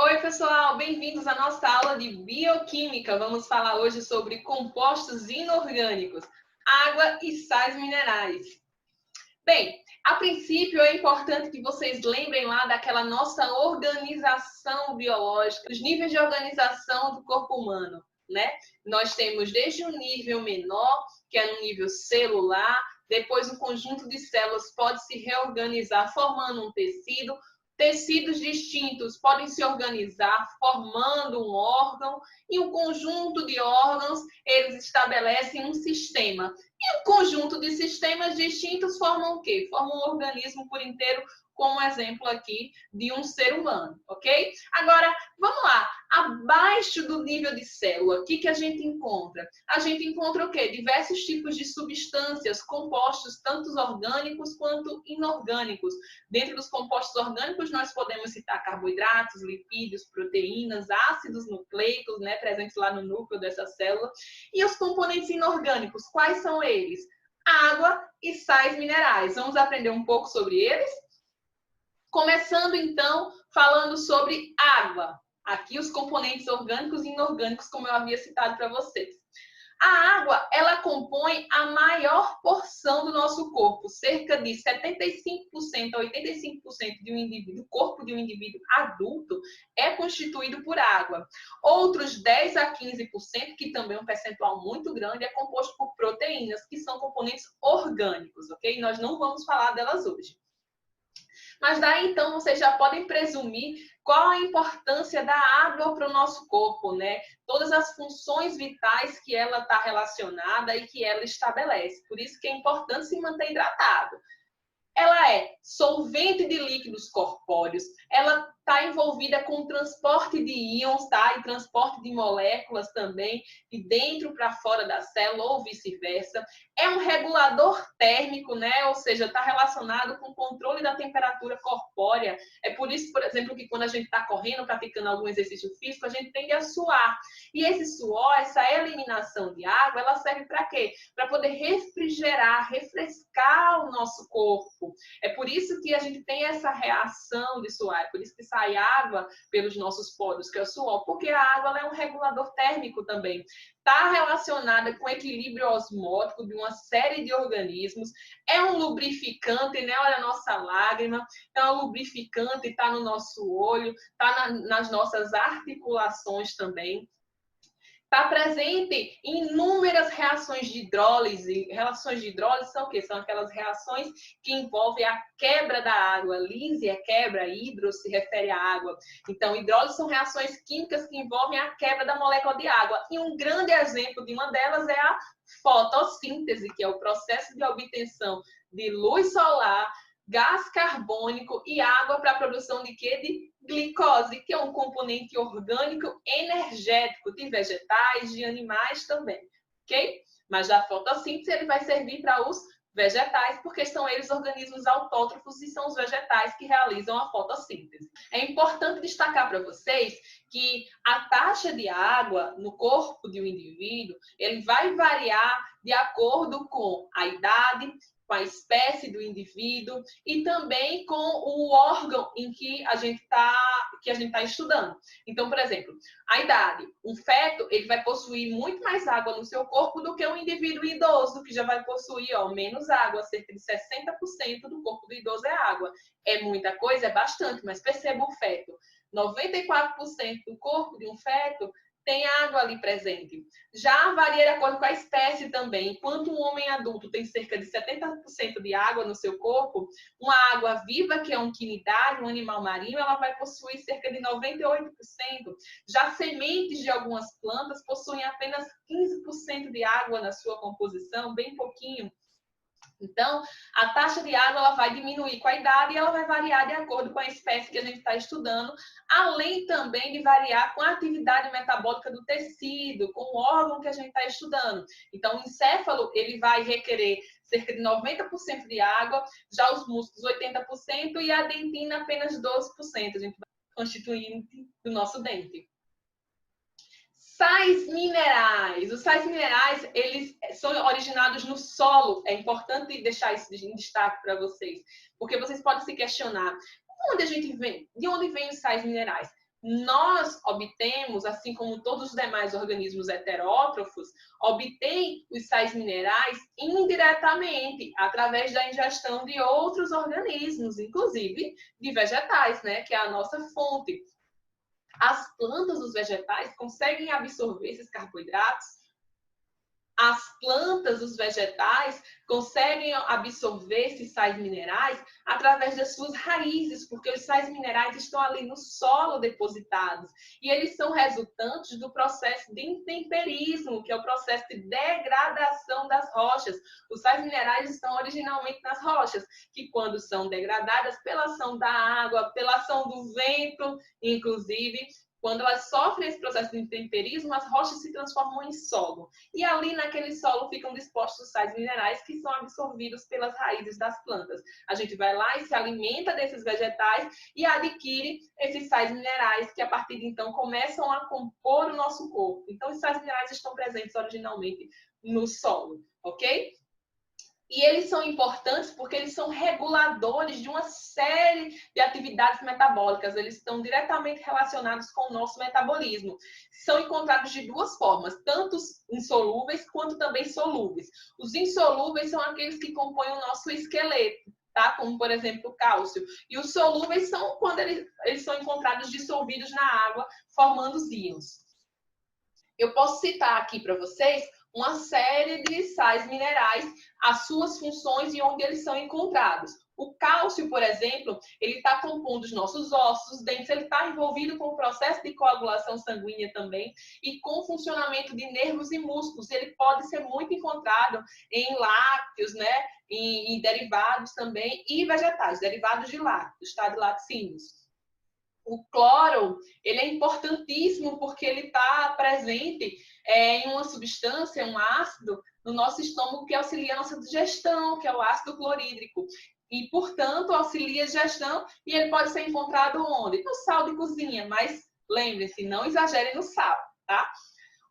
Oi, pessoal, bem-vindos à nossa aula de bioquímica. Vamos falar hoje sobre compostos inorgânicos, água e sais minerais. Bem, a princípio é importante que vocês lembrem lá daquela nossa organização biológica, os níveis de organização do corpo humano, né? Nós temos desde um nível menor, que é no nível celular, depois um conjunto de células pode se reorganizar formando um tecido. Tecidos distintos podem se organizar formando um órgão e um conjunto de órgãos, eles estabelecem um sistema. E um conjunto de sistemas distintos formam o quê? Formam um organismo por inteiro, como exemplo aqui de um ser humano, ok? Agora, vamos lá. Abaixo do nível de célula, o que a gente encontra? A gente encontra o quê? Diversos tipos de substâncias, compostos, tanto orgânicos quanto inorgânicos. Dentro dos compostos orgânicos, nós podemos citar carboidratos, lipídios, proteínas, ácidos nucleicos, né, presentes lá no núcleo dessa célula. E os componentes inorgânicos, quais são eles? Água e sais minerais. Vamos aprender um pouco sobre eles? Começando, então, falando sobre água. Aqui os componentes orgânicos e inorgânicos, como eu havia citado para vocês. A água, ela compõe a maior porção do nosso corpo, cerca de 75% a 85% de um indivíduo, do corpo de um indivíduo adulto é constituído por água. Outros 10 a 15%, que também é um percentual muito grande, é composto por proteínas, que são componentes orgânicos, ok? Nós não vamos falar delas hoje. Mas daí, então, vocês já podem presumir qual a importância da água para o nosso corpo, né? Todas as funções vitais que ela está relacionada e que ela estabelece. Por isso que é importante se manter hidratado. Ela é solvente de líquidos corpóreos, ela está envolvida com o transporte de íons, tá? E transporte de moléculas também, de dentro para fora da célula ou vice-versa. É um regulador térmico, né? Ou seja, está relacionado com o controle da temperatura corpórea. É por isso, por exemplo, que quando a gente está correndo, praticando algum exercício físico, a gente tende a suar. E esse suor, essa eliminação de água, ela serve para quê? Para poder refrigerar, refrescar o nosso corpo. É por isso que a gente tem essa reação de suar, é por isso que sai água pelos nossos poros, que é o suor, porque a água é um regulador térmico também. Está relacionada com o equilíbrio osmótico de uma série de organismos, é um lubrificante, né? Olha a nossa lágrima, é um lubrificante, está no nosso olho, está nas nossas articulações também. Está presente em inúmeras reações de hidrólise. Reações de hidrólise são o quê? São aquelas reações que envolvem a quebra da água. Lise é quebra, hidro se refere à água. Então, hidrólise são reações químicas que envolvem a quebra da molécula de água. E um grande exemplo de uma delas é a fotossíntese, que é o processo de obtenção de luz solar, gás carbônico e água para a produção de quê? De glicose, que é um componente orgânico energético de vegetais, de animais também, ok? Mas da fotossíntese ele vai servir para os vegetais, porque são eles organismos autótrofos e são os vegetais que realizam a fotossíntese. É importante destacar para vocês que a taxa de água no corpo de um indivíduo, ele vai variar de acordo com a idade, com a espécie do indivíduo e também com o órgão em que a gente está estudando. Então, por exemplo, a idade. Um feto, ele vai possuir muito mais água no seu corpo do que um indivíduo idoso, que já vai possuir menos água, cerca de 60% do corpo do idoso é água. É muita coisa? É bastante, mas perceba o feto. 94% do corpo de um feto tem água ali presente. Já varia de acordo com a espécie também. Enquanto um homem adulto tem cerca de 70% de água no seu corpo, uma água viva, que é um quinidário, um animal marinho, ela vai possuir cerca de 98%. Já sementes de algumas plantas possuem apenas 15% de água na sua composição, bem pouquinho. Então, a taxa de água ela vai diminuir com a idade e ela vai variar de acordo com a espécie que a gente está estudando, além também de variar com a atividade metabólica do tecido, com o órgão que a gente está estudando. Então, o encéfalo ele vai requerer cerca de 90% de água, já os músculos 80% e a dentina apenas 12%. A gente vai constituindo do nosso dente. Sais minerais. Os sais minerais, eles são originados no solo. É importante deixar isso em destaque para vocês, porque vocês podem se questionar: de onde a gente vem? De onde vêm os sais minerais? nós obtemos, assim como todos os demais organismos heterótrofos, obtêm os sais minerais indiretamente, através da ingestão de outros organismos, inclusive de vegetais, né, que é a nossa fonte. As plantas, os vegetais, conseguem absorver esses carboidratos. As plantas, os vegetais, conseguem absorver esses sais minerais através das suas raízes, porque os sais minerais estão ali no solo depositados. E eles são resultantes do processo de intemperismo, que é o processo de degradação das rochas. Os sais minerais estão originalmente nas rochas, que quando são degradadas pela ação da água, pela ação do vento, inclusive, quando elas sofrem esse processo de intemperismo, as rochas se transformam em solo. E ali naquele solo ficam dispostos os sais minerais que são absorvidos pelas raízes das plantas. A gente vai lá e se alimenta desses vegetais e adquire esses sais minerais que a partir de então começam a compor o nosso corpo. Então os sais minerais estão presentes originalmente no solo, ok? E eles são importantes porque eles são reguladores de uma série de atividades metabólicas. Eles estão diretamente relacionados com o nosso metabolismo. São encontrados de duas formas, tanto insolúveis quanto também solúveis. Os insolúveis são aqueles que compõem o nosso esqueleto, tá? Como, por exemplo, o cálcio. E os solúveis são quando eles são encontrados dissolvidos na água, formando os íons. Eu posso citar aqui para vocês uma série de sais minerais, as suas funções e onde eles são encontrados. O cálcio, por exemplo, ele está compondo os nossos ossos, os dentes, ele está envolvido com o processo de coagulação sanguínea também e com o funcionamento de nervos e músculos. Ele pode ser muito encontrado em lácteos, né? Em derivados também e vegetais, derivados de lácteos, tá? De laticínios. O cloro, ele é importantíssimo porque ele está presente em uma substância, um ácido, no nosso estômago que auxilia a nossa digestão, que é o ácido clorídrico. E, portanto, auxilia a digestão e ele pode ser encontrado onde? No sal de cozinha, mas lembre-se, não exagere no sal, tá?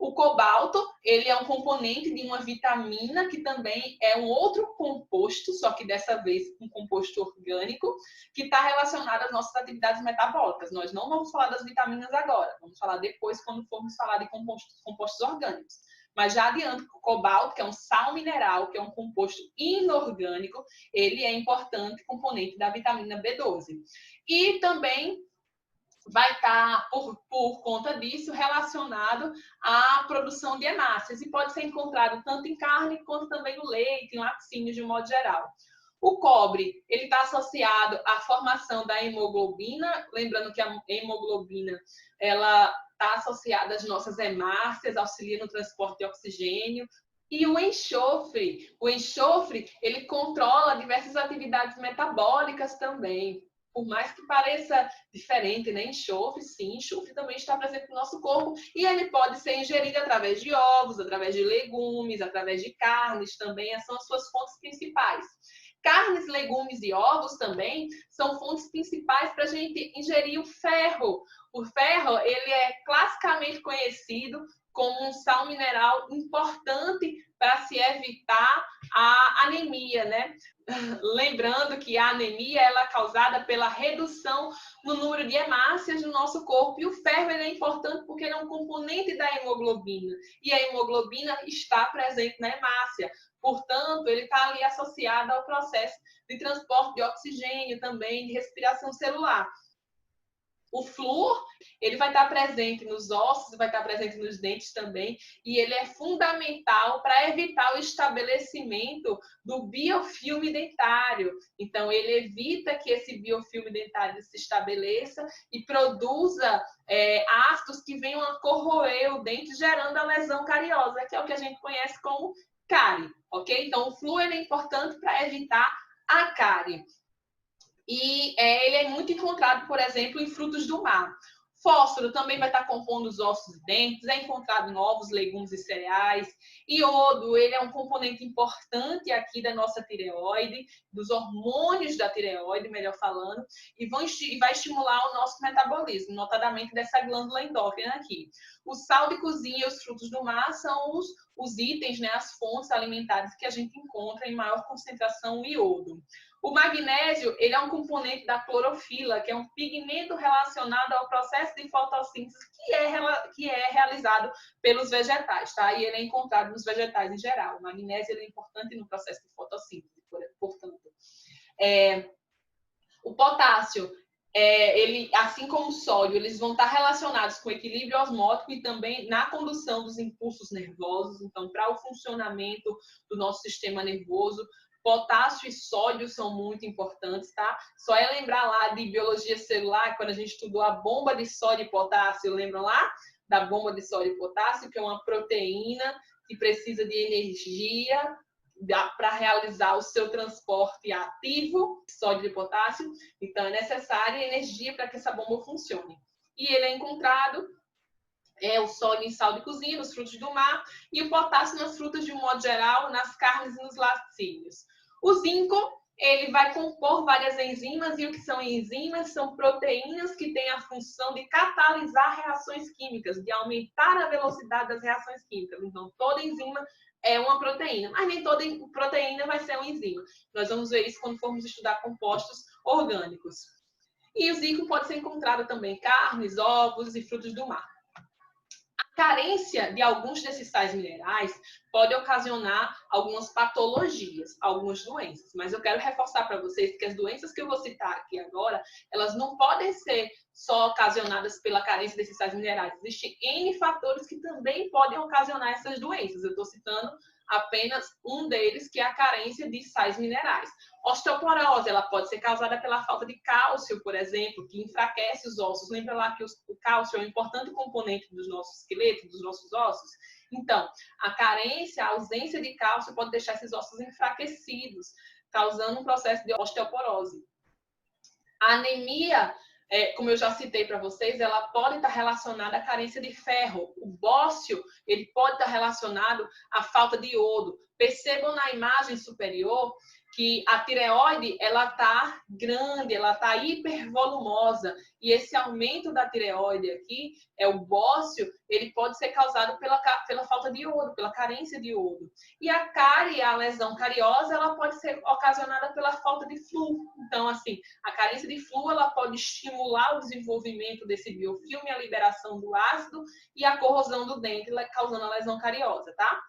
O cobalto, ele é um componente de uma vitamina que também é um outro composto, só que dessa vez um composto orgânico, que está relacionado às nossas atividades metabólicas. Nós não vamos falar das vitaminas agora, vamos falar depois quando formos falar de compostos orgânicos. Mas já adianto que o cobalto, que é um sal mineral, que é um composto inorgânico, ele é importante componente da vitamina B12. E também vai estar, por conta disso, relacionado à produção de hemácias e pode ser encontrado tanto em carne quanto também no leite, em laticínios de um modo geral. O cobre, ele está associado à formação da hemoglobina, lembrando que a hemoglobina, ela está associada às nossas hemácias, auxilia no transporte de oxigênio. E o enxofre, ele controla diversas atividades metabólicas também. Por mais que pareça diferente, né? Enxofre, sim, enxofre também está presente no nosso corpo e ele pode ser ingerido através de ovos, através de legumes, através de carnes também, são as suas fontes principais. Carnes, legumes e ovos também são fontes principais para a gente ingerir o ferro. O ferro, ele é classicamente conhecido como um sal mineral importante para se evitar a anemia, né? Lembrando que a anemia ela é causada pela redução no número de hemácias no nosso corpo. E o ferro ele é importante porque ele é um componente da hemoglobina. E a hemoglobina está presente na hemácia. Portanto, ele está ali associado ao processo de transporte de oxigênio também, de respiração celular. O flúor, ele vai estar presente nos ossos, vai estar presente nos dentes também, e ele é fundamental para evitar o estabelecimento do biofilme dentário. Então, ele evita que esse biofilme dentário se estabeleça e produza ácidos que venham a corroer o dente, gerando a lesão cariosa, que é o que a gente conhece como cárie, ok? Então, o flúor é importante para evitar a cárie. E ele é muito encontrado, por exemplo, em frutos do mar. Fósforo também vai estar compondo os ossos e dentes, é encontrado em ovos, legumes e cereais. Iodo, ele é um componente importante aqui da nossa tireoide, dos hormônios da tireoide, melhor falando, e vai estimular o nosso metabolismo, notadamente dessa glândula endócrina aqui. O sal de cozinha e os frutos do mar são os itens, né, as fontes alimentares que a gente encontra em maior concentração iodo. O magnésio, ele é um componente da clorofila, que é um pigmento relacionado ao processo de fotossíntese que é realizado pelos vegetais, tá? E ele é encontrado nos vegetais em geral. O magnésio ele é importante no processo de fotossíntese, portanto. O potássio, ele, assim como o sódio, eles vão estar relacionados com o equilíbrio osmótico e também na condução dos impulsos nervosos. Então, para o funcionamento do nosso sistema nervoso, potássio e sódio são muito importantes, tá? Só é lembrar lá de biologia celular, quando a gente estudou a bomba de sódio e potássio, lembram lá? Da bomba de sódio e potássio, que é uma proteína que precisa de energia para realizar o seu transporte ativo, sódio e potássio. Então, é necessária energia para que essa bomba funcione. E ele é encontrado, o sódio em sal de cozinha, nos frutos do mar, e o potássio nas frutas de um modo geral, nas carnes e nos laticínios. O zinco, ele vai compor várias enzimas, e o que são enzimas? São proteínas que têm a função de catalisar reações químicas, de aumentar a velocidade das reações químicas. Então, toda enzima é uma proteína, mas nem toda proteína vai ser uma enzima. Nós vamos ver isso quando formos estudar compostos orgânicos. E o zinco pode ser encontrado também em carnes, ovos e frutos do mar. A carência de alguns desses sais minerais pode ocasionar algumas patologias, algumas doenças. Mas eu quero reforçar para vocês que as doenças que eu vou citar aqui agora, elas não podem ser só ocasionadas pela carência desses sais minerais. Existem N fatores que também podem ocasionar essas doenças. Eu estou citando apenas um deles, que é a carência de sais minerais. Osteoporose, ela pode ser causada pela falta de cálcio, por exemplo, que enfraquece os ossos. Lembra lá que o cálcio é um importante componente dos nossos esqueletos, dos nossos ossos? Então, a carência, a ausência de cálcio pode deixar esses ossos enfraquecidos, causando um processo de osteoporose. A anemia, como eu já citei para vocês, ela pode estar relacionada à carência de ferro. O bócio, ele pode estar relacionado à falta de iodo. Percebam na imagem superior que a tireoide, ela está grande, ela está hipervolumosa. E esse aumento da tireoide aqui, o bócio, ele pode ser causado pela falta de iodo, pela carência de iodo. E a cárie, a lesão cariosa, ela pode ser ocasionada pela falta de flúor. Então, assim, a carência de flúor, ela pode estimular o desenvolvimento desse biofilme, a liberação do ácido e a corrosão do dente, causando a lesão cariosa, tá?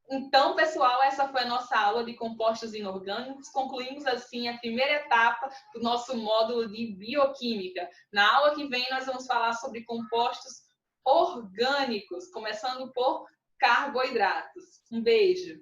Então, pessoal, essa foi a nossa aula de compostos inorgânicos. Concluímos, assim, a primeira etapa do nosso módulo de bioquímica. Na aula que vem, nós vamos falar sobre compostos orgânicos, começando por carboidratos. Um beijo!